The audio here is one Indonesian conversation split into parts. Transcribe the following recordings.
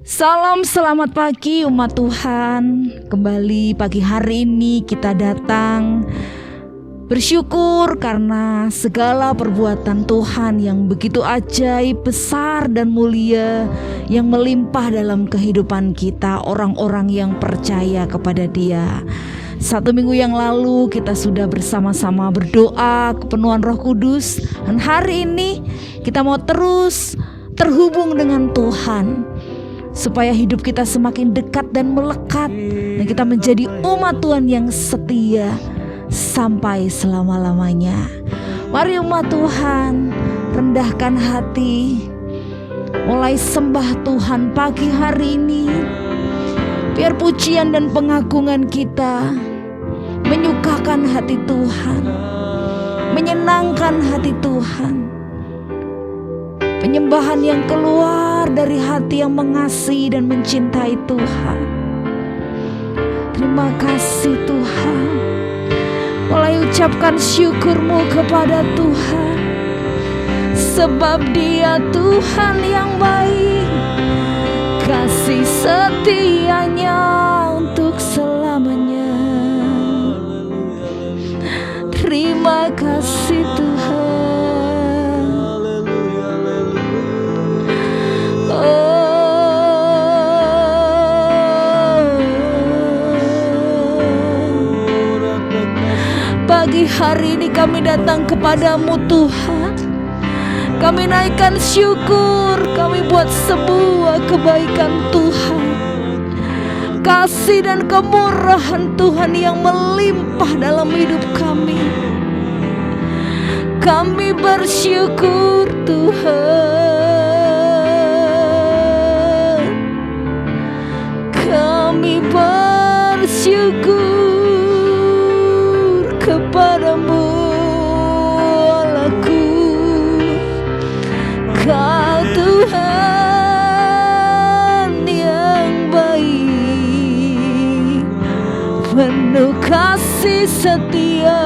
Salam selamat pagi umat Tuhan. Kembali pagi hari ini kita datang bersyukur karena segala perbuatan Tuhan yang begitu ajaib, besar dan mulia, yang melimpah dalam kehidupan kita, orang-orang yang percaya kepada Dia. 1 minggu yang lalu kita sudah bersama-sama berdoa kepenuhan Roh Kudus, dan hari ini kita mau terus terhubung dengan Tuhan supaya hidup kita semakin dekat dan melekat, dan kita menjadi umat Tuhan yang setia sampai selama-lamanya. Mari umat Tuhan, rendahkan hati, mulai sembah Tuhan pagi hari ini. Biar pujian dan pengagungan kita menyukakan hati Tuhan, menyenangkan hati Tuhan. Penyembahan yang keluar dari hati yang mengasihi dan mencintai Tuhan. Terima kasih Tuhan. Mulai ucapkan syukurmu kepada Tuhan, sebab Dia Tuhan yang baik, kasih setianya untuk selamanya. Terima kasih Tuhan. Pagi hari ini kami datang kepadamu Tuhan. Kami naikkan syukur, kami buat sebuah kebaikan Tuhan, kasih dan kemurahan Tuhan yang melimpah dalam hidup kami. Kami bersyukur Tuhan. Kami bersyukur kepadamu Allahku, Kau Tuhan yang baik, penuh kasih setia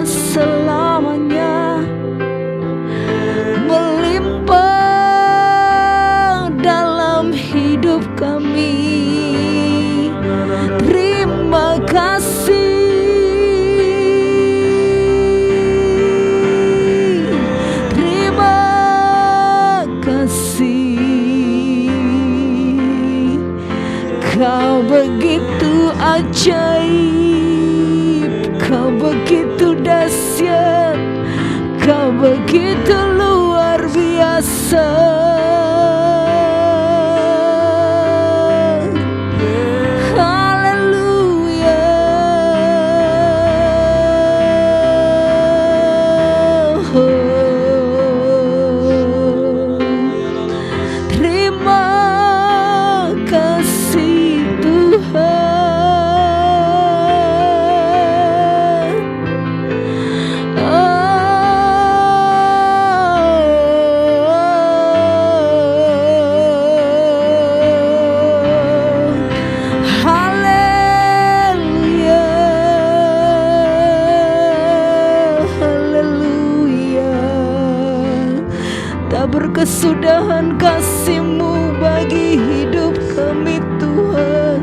selamanya, melimpah dalam hidup kami. Terima kasih. Kau begitu ajaib, Kau begitu dahsyat, Kau begitu luar biasa. Berkesudahan kasih-Mu bagi hidup kami Tuhan.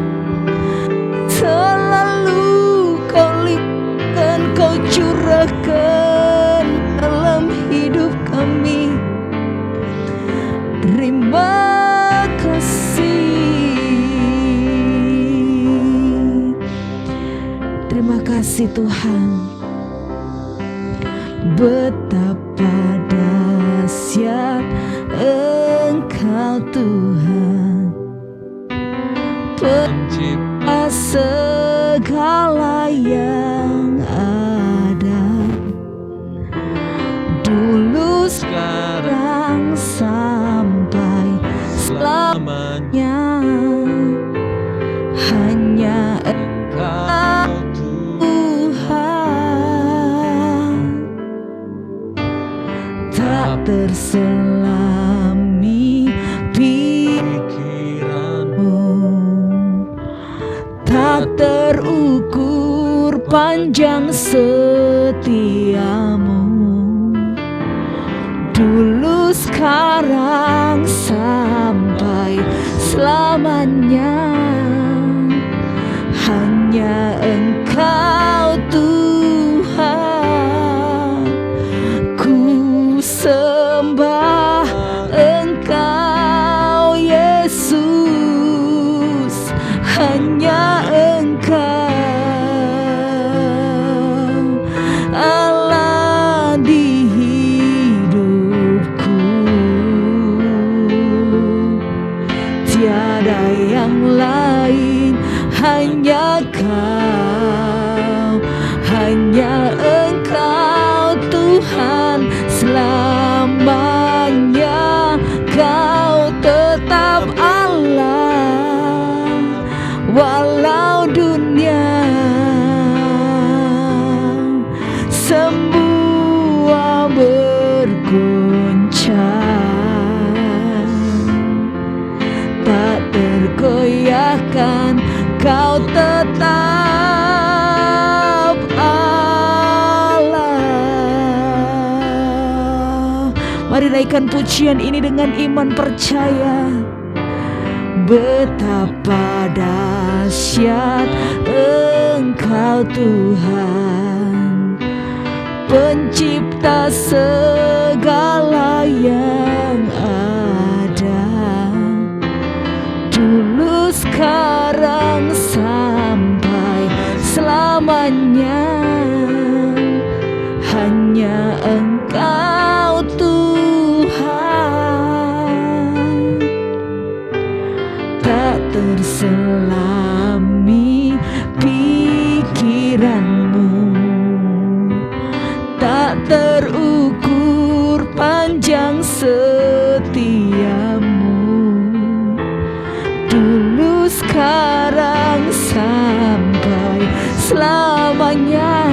Selalu Kau limpahkan, Kau curahkan dalam hidup kami. Terima kasih. Terima kasih Tuhan. Betapa dahsyat Engkau Tuhan, pencipta segala yang ada, dulu sekarang sampai selamanya. Hanya Engkau Tuhan, tak terselami pikiranmu, tak terukur panjang setiamu, dulu sekarang sampai selamanya. Hanya Engkau Tuhan, ku sembah Engkau Yesus. Hanya Engkau Allah di hidupku, tiada yang lain. Hanya Kau, hanya Engkau Tuhan selamanya. Kau tetap Allah walau dunia semua bergoncang, tak tergoyahkan. Kau tetap Allah. Mari naikkan pujian ini dengan iman percaya. Betapa dahsyat Engkau Tuhan, pencipta segala yang ada, dulu sekarang sampai selamanya. Hanya Engkau Tuhan, tak terselami pikiranmu, tak terukur panjang setiamu, dulu sekarang sampai selamanya.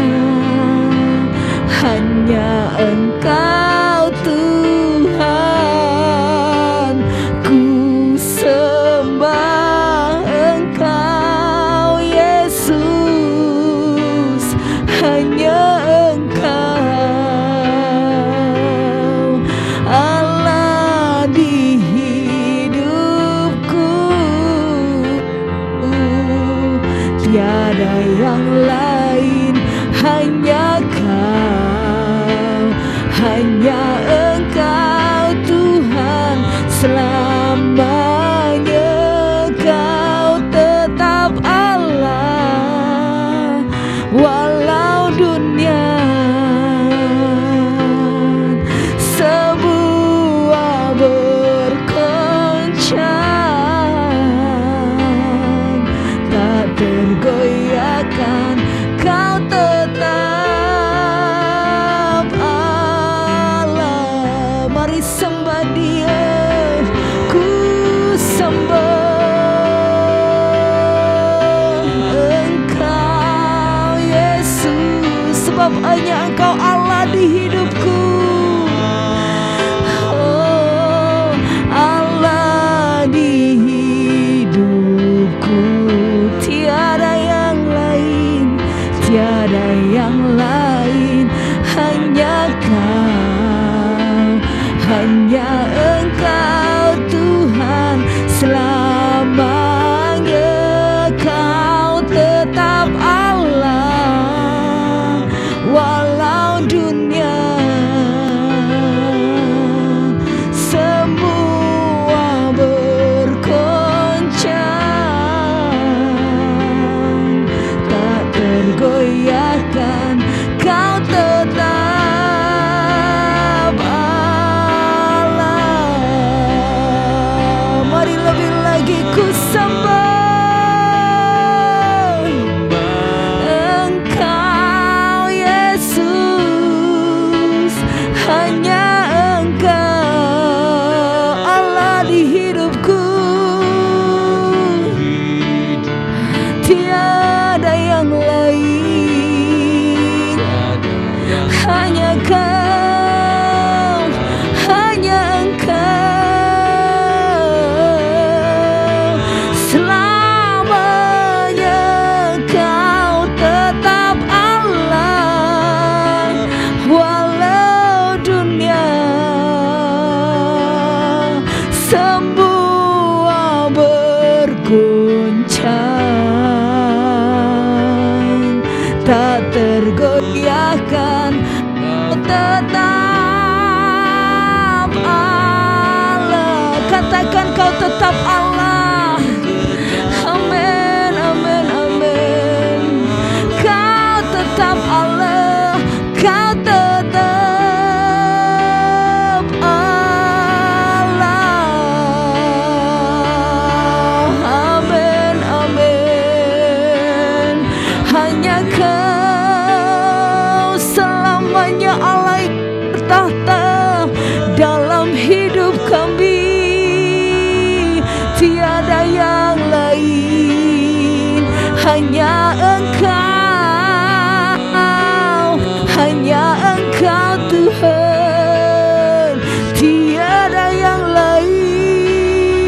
Hanya Engkau Tuhan, ku sembah Engkau Yesus. Hanya Engkau Allah di hidupku, tiada yang lain. Hanya Kau, hanya Engkau Tuhan selamanya. Kau tetap Allah walau dunia semua bergoncang, tak tergoyahkan. Kau tetap Allah. Mari sembah Dia, ku sembah Engkau Yesus, sebab hanya Engkau Allah di hidupku. Oh, Allah di hidupku, tiada yang lain, tiada yang lain. Hanya Kau, hanya Engkau Tuhan selamanya. Kau tetap Allah walau dunia semua bergoncang, tak tergoyahkan. Kau tetap Allah. Mari lebih lagi ku sembah Engkau Yesus. Hanya Engkau Allah di hidupku, tiada yang lain. Hanya Kau, hanya Engkau selamanya. Kau tetap Allah walau dunia semua goncang, tak tergoyahkan. Kau tetap Allah. Katakan kau tetap Allah. Amin, amin, amin. Kau tetap Allah. Kau tetap Allah. Amin, amin. Hanya kau selamanya Allah yang bertahta dalam hidup kami. Tiada yang lain, hanya Engkau, hanya Engkau Tuhan. Tiada yang lain,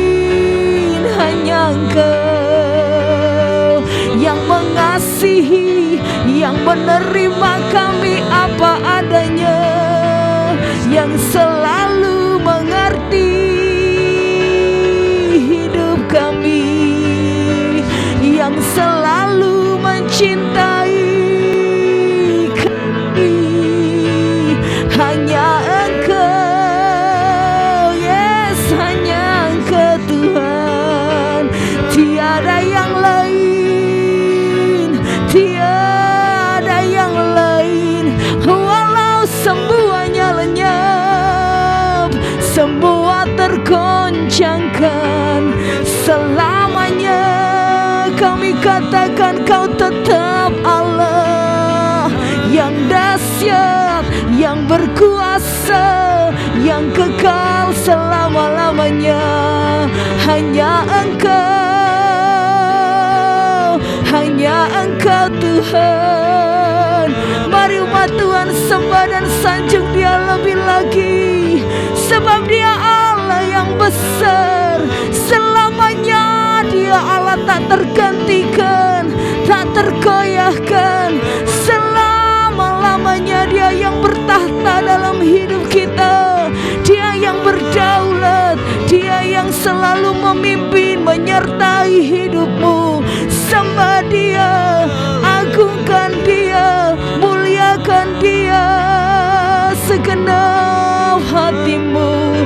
hanya Engkau yang mengasihi, yang menerima kami apa adanya, yang selalu mengerti hidup kami, yang selalu mencintai kami. Hanya Engkau, yes, hanya Engkau Tuhan. Tiada yang lain, tiada yang lain. Walau semuanya lenyap, semua tergoncangkan, selamanya kami katakan kau tetap Allah yang dahsyat, yang berkuasa, yang kekal selama-lamanya. Hanya Engkau, hanya Engkau Tuhan. Mari umat Tuhan sembah dan sanjung Dia lebih lagi, sebab Dia Allah yang besar. Selamanya Dia Allah tak tergantikan, tak tergoyahkan. Selama-lamanya Dia yang bertahta dalam hidup kita. Dia yang berdaulat, Dia yang selalu memimpin, menyertai hidupmu. Sembah Dia, agungkan Dia, muliakan Dia. Segenap hatimu,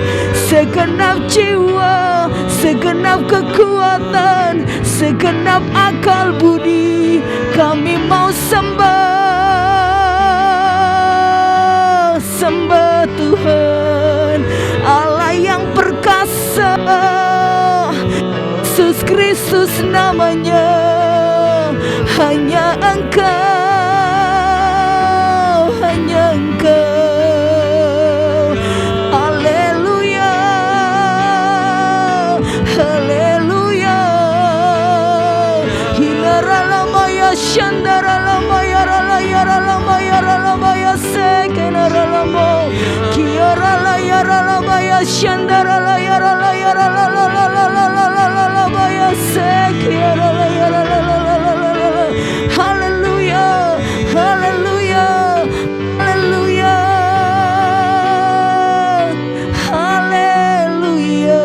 segenap jiwa, segenap kekuatan, segenap akal budi, kami mau sembah, sembah Tuhan Allah yang perkasa. Yesus Kristus namanya, hanya Engkau, hanya Engkau. Haleluya, haleluya. Hinaralamaya shandaralamaya ralayaralamaya ralamaya sekenaralamo. Kiaralaya ralamaya shandaralaya ralayaralamaya sekiaralaya ralalala. Haleluya, haleluya, haleluya, haleluya.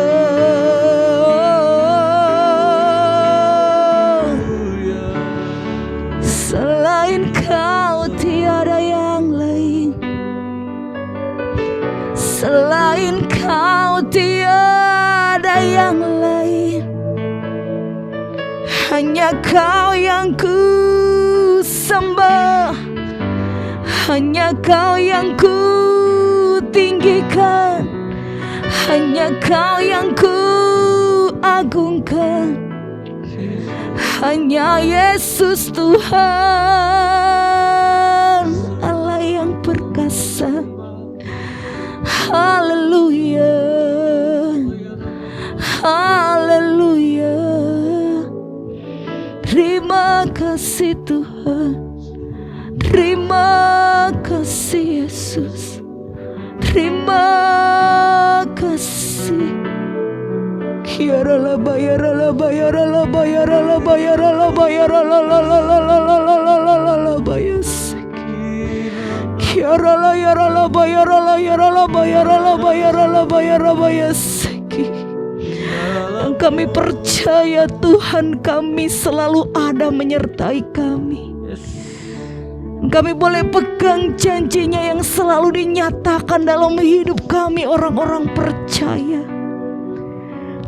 Selain Kau tiada yang lain, selain Kau tiada yang lain. Hanya Kau yang ku sembah, hanya Kau yang ku tinggikan, hanya Kau yang ku agungkan. Hanya Yesus Tuhan Allah yang perkasa. Haleluya, haleluya. Terima kasih Tuhan, terima kasih Yesus, terima kasih. Kiarala bayarala bayarala bayarala bayarala bayarala la la la la la la la la la la bayasik. Kiarala yarala bayarala yarala bayarala bayarala bayarala bayasik. kami percaya Tuhan kami selalu ada menyertai kami. Kami boleh pegang janjinya yang selalu dinyatakan dalam hidup kami orang-orang percaya.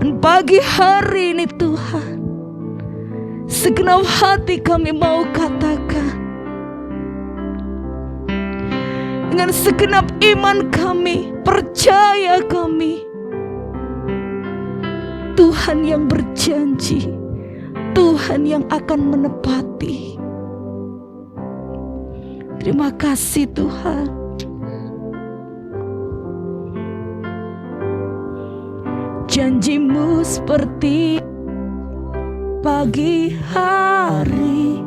Dan pagi hari ini Tuhan, segenap hati kami mau katakan, dengan segenap iman kami, percaya kami, Tuhan yang berjanji, Tuhan yang akan menepati. Terima kasih Tuhan. Janjimu seperti pagi hari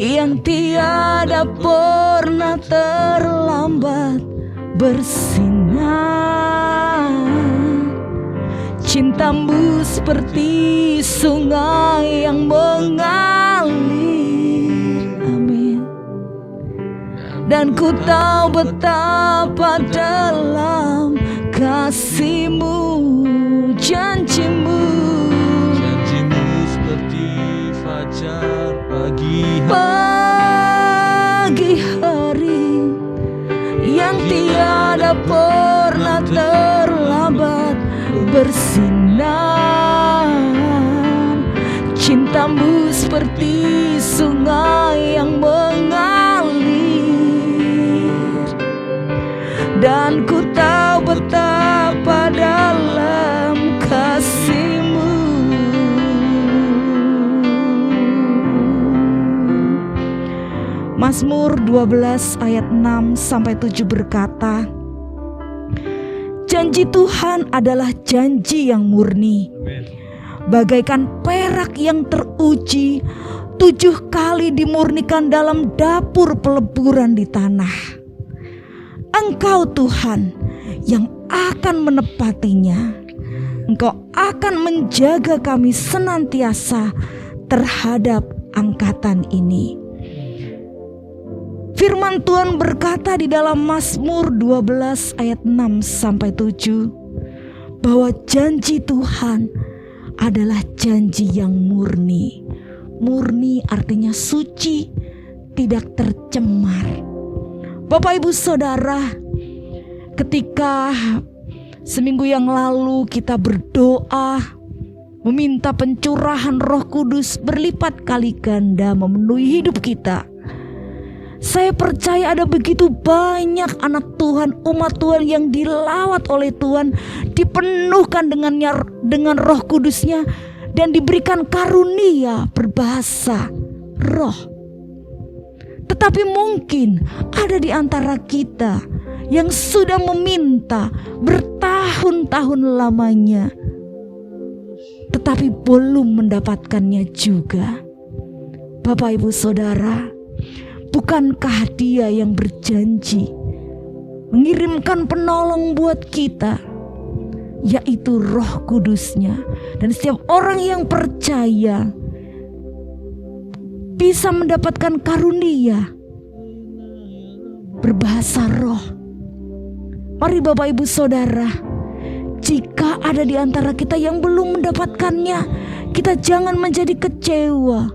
yang tiada pernah terlambat bersinar. Cintamu seperti sungai yang mengalir. Dan ku tahu betapa dalam kasih-Mu, janji-Mu seperti fajar pagi hari yang tiada pernah terlambat bersinar. Cinta-Mu seperti sungai yang mengalir, dan ku tahu betapa dalam kasih-Mu. Mazmur 12 ayat 6-7 berkata, janji Tuhan adalah janji yang murni, bagaikan perak yang teruji, 7 kali dimurnikan dalam dapur peleburan di tanah. Engkau Tuhan yang akan menepatinya. Engkau akan menjaga kami senantiasa terhadap angkatan ini. Firman Tuhan berkata di dalam Mazmur 12 ayat 6-7 bahwa janji Tuhan adalah janji yang murni. Murni artinya suci, tidak tercemar. Bapak Ibu Saudara, ketika seminggu yang lalu kita berdoa meminta pencurahan Roh Kudus berlipat kali ganda memenuhi hidup kita, saya percaya ada begitu banyak anak Tuhan, umat Tuhan yang dilawat oleh Tuhan, dipenuhkan dengan Roh Kudus-Nya dan diberikan karunia berbahasa roh. Tetapi mungkin ada di antara kita yang sudah meminta bertahun-tahun lamanya, tetapi belum mendapatkannya juga. Bapak Ibu Saudara, bukankah Dia yang berjanji mengirimkan penolong buat kita, yaitu Roh Kudus-Nya, dan setiap orang yang percaya bisa mendapatkan karunia berbahasa roh. Mari Bapak Ibu Saudara, jika ada di antara kita yang belum mendapatkannya, kita jangan menjadi kecewa,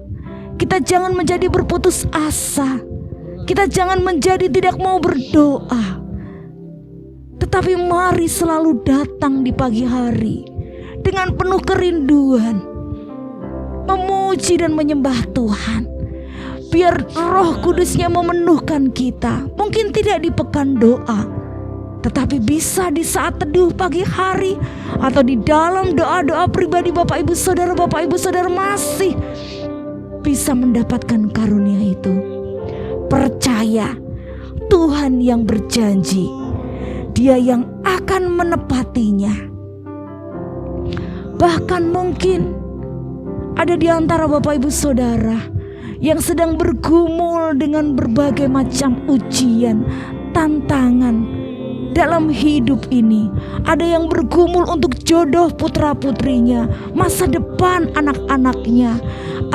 kita jangan menjadi berputus asa, kita jangan menjadi tidak mau berdoa. Tetapi mari selalu datang di pagi hari dengan penuh kerinduan, memuji dan menyembah Tuhan. Biar Roh Kudus-Nya memenuhkan kita. Mungkin tidak di pekan doa, tetapi bisa di saat teduh pagi hari, atau di dalam doa-doa pribadi Bapak Ibu Saudara masih bisa mendapatkan karunia itu. Percaya Tuhan yang berjanji, Dia yang akan menepatinya. Bahkan mungkin ada di antara Bapak Ibu Saudara yang sedang bergumul dengan berbagai macam ujian, tantangan, dalam hidup ini. Ada yang bergumul untuk jodoh putra-putrinya, masa depan anak-anaknya,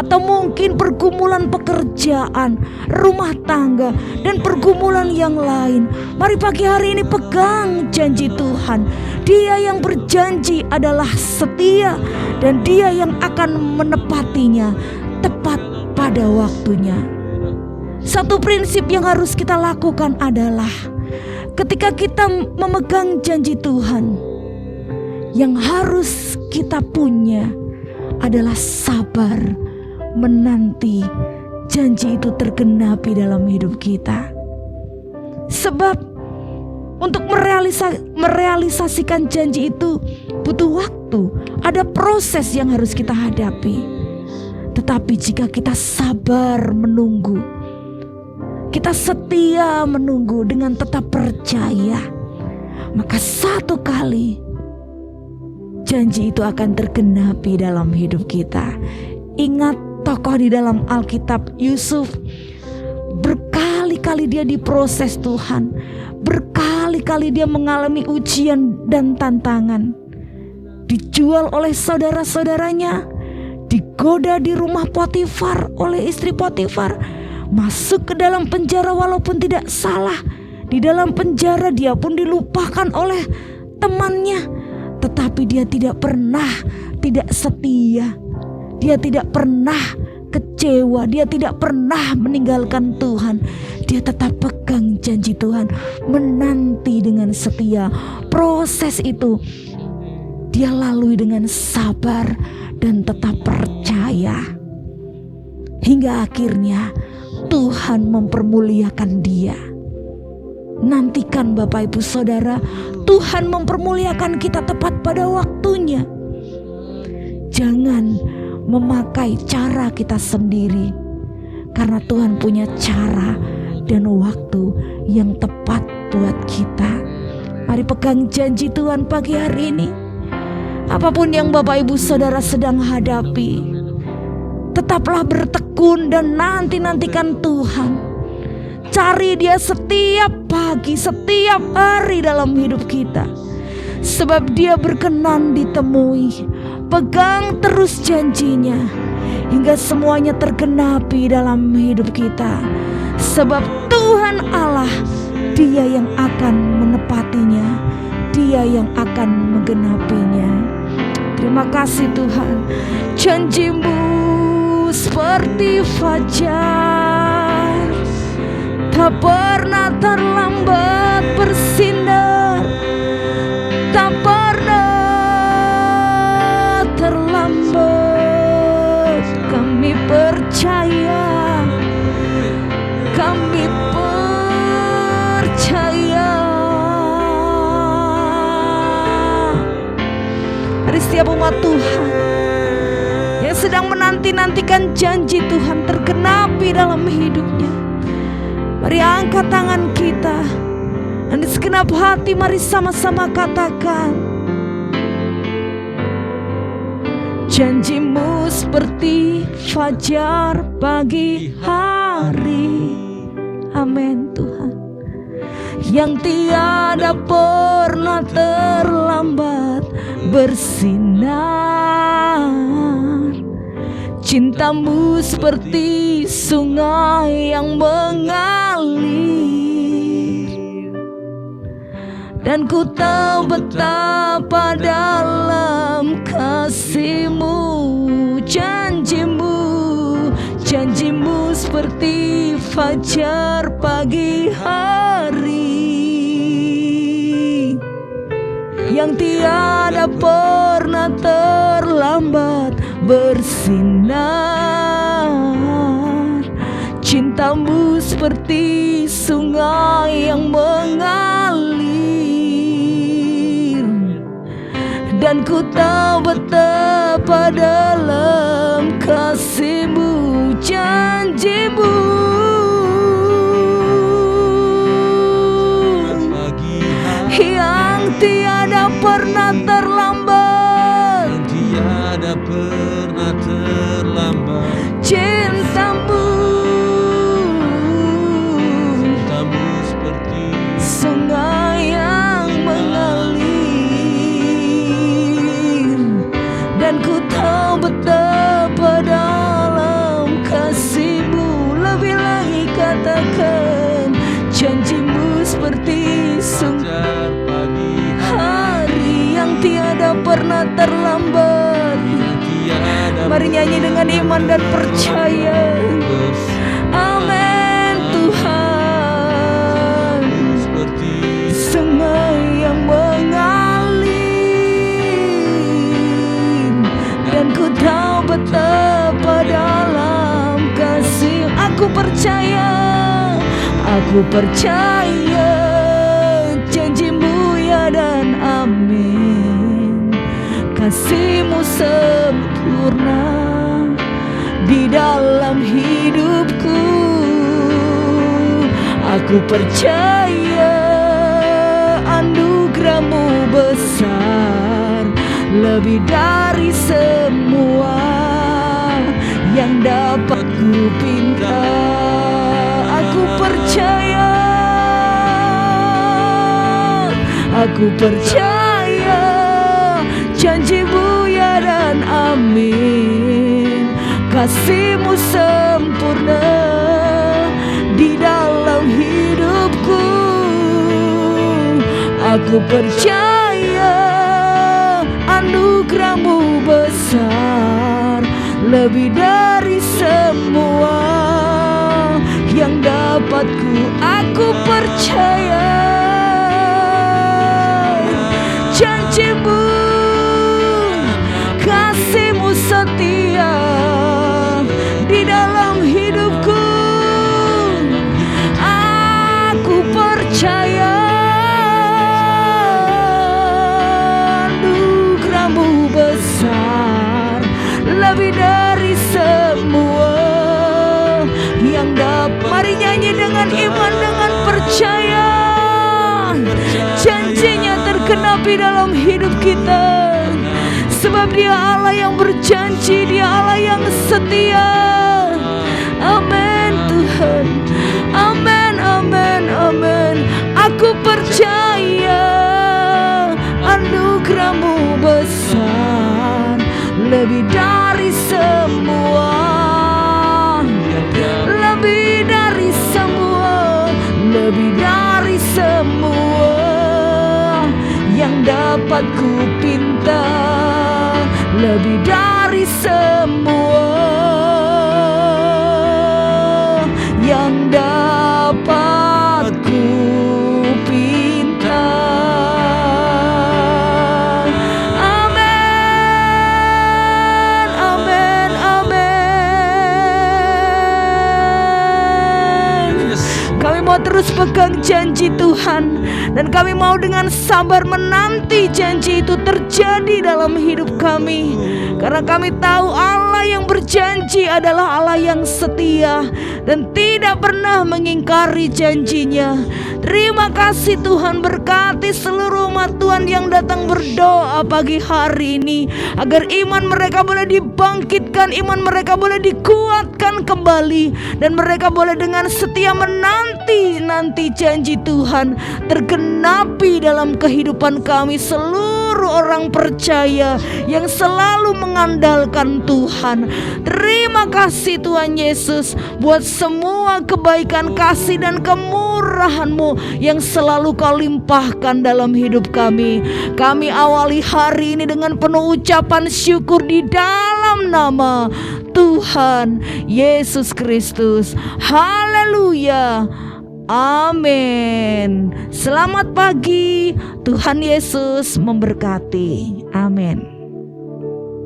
atau mungkin pergumulan pekerjaan, rumah tangga, dan pergumulan yang lain. Mari pagi hari ini pegang janji Tuhan. Dia yang berjanji adalah setia, dan Dia yang akan menepatinya tepat pada waktunya. Satu prinsip yang harus kita lakukan adalah ketika kita memegang janji Tuhan, yang harus kita punya adalah sabar menanti janji itu tergenapi dalam hidup kita. Sebab untuk merealisasikan janji itu butuh waktu, ada proses yang harus kita hadapi. Tetapi jika kita sabar menunggu, kita setia menunggu dengan tetap percaya, maka satu kali janji itu akan tergenapi dalam hidup kita. Ingat tokoh di dalam Alkitab, Yusuf, berkali-kali dia diproses Tuhan, berkali-kali dia mengalami ujian dan tantangan, dijual oleh saudara-saudaranya, digoda di rumah Potifar oleh istri Potifar, masuk ke dalam penjara walaupun tidak salah. Di dalam penjara dia pun dilupakan oleh temannya, tetapi dia tidak pernah tidak setia. Dia tidak pernah kecewa, dia tidak pernah meninggalkan Tuhan. Dia tetap pegang janji Tuhan, menanti dengan setia. Proses itu dia lalui dengan sabar dan tetap percaya, hingga akhirnya Tuhan mempermuliakan dia. Nantikan Bapak Ibu Saudara, Tuhan mempermuliakan kita tepat pada waktunya. Jangan memakai cara kita sendiri, karena Tuhan punya cara dan waktu yang tepat buat kita. Mari pegang janji Tuhan pagi hari ini. Apapun yang Bapak Ibu Saudara sedang hadapi, tetaplah bertekun dan nantikan Tuhan. Cari Dia setiap pagi, setiap hari dalam hidup kita, sebab Dia berkenan ditemui. Pegang terus janjinya hingga semuanya tergenapi dalam hidup kita, sebab Tuhan Allah, Dia yang akan menepatinya, Dia yang akan menggenapinya. Terima kasih Tuhan. Janji-Mu seperti fajar, tak pernah terlambat bersinar, tak pernah terlambat. Kami percaya, kami percaya. Hari setiap umat Tuhan yang sedang menanti-nantikan janji Tuhan tergenapi dalam hidupnya, mari angkat tangan kita dan di segenap hati mari sama-sama katakan, janji-Mu seperti fajar pagi hari. Amin Tuhan. Yang tiada pernah terlambat bersinar. Cinta-Mu seperti sungai yang mengalir, dan ku tahu betapa dalam kasih-Mu. Janji-Mu, janji-Mu seperti fajar pagi hari, yang tiada pernah terlambat bersinar. Cinta-Mu seperti sungai yang mengalir, dan ku tahu betapa dalam kasih-Mu. Janji-Mu yang tiada pernah terlambat, yang tiada pernah terlambat. Cinta-Mu, Cinta-Mu seperti sungai yang terlambat. tiada Mari nyanyi dengan iman dan percaya. Amin Tuhan. seperti Sungai yang mengalir dan ku tahu betapa dalam kasih. Aku percaya janjimu ya dan amin. Kasihmu sempurna di dalam hidupku. Aku percaya anugerahmu besar, lebih dari semua yang dapat ku pinta. Aku percaya janjimu ya dan amin. Kasihmu sempurna di dalam hidupku. Aku percaya anugerahmu besar, lebih dari semua yang dapat ku. Aku percaya janjimu, kasihmu setia di dalam hidupku. Aku percaya anugerahmu besar, lebih dari semua yang dapat. Mari nyanyi dengan iman, dengan percaya. Janjinya tergenapi dalam hidup kita, sebab Dia Allah yang berjanji, Dia Allah yang setia. Amin Tuhan, amin, amin, amin. Aku percaya anugerahmu besar, lebih dari semua, lebih dari semua, lebih dari semua yang dapat ku pinta, lebih dari semua yang dapat ku pinta. Amin, amin, amin. Kami mau terus pegang janji Tuhan, dan kami mau dengan sabar menanti janji itu terjadi dalam hidup kami. Karena kami tahu Allah yang berjanji adalah Allah yang setia dan tidak pernah mengingkari janjinya. Terima kasih Tuhan, berkati seluruh umat Tuhan yang datang berdoa pagi hari ini, agar iman mereka boleh dibangkitkan, iman mereka boleh dikuatkan kembali, dan mereka boleh dengan setia menanti janji Tuhan tergenapi dalam kehidupan kami. Seluruh orang percaya yang selalu mengandalkan Tuhan. Terima kasih Tuhan Yesus buat semua kebaikan, kasih dan kemurahan-Mu yang selalu Kau limpahkan dalam hidup kami. Kami awali hari ini dengan penuh ucapan syukur di dalam nama Tuhan Yesus Kristus. Haleluya. Amin. Selamat pagi. Tuhan Yesus memberkati. Amin.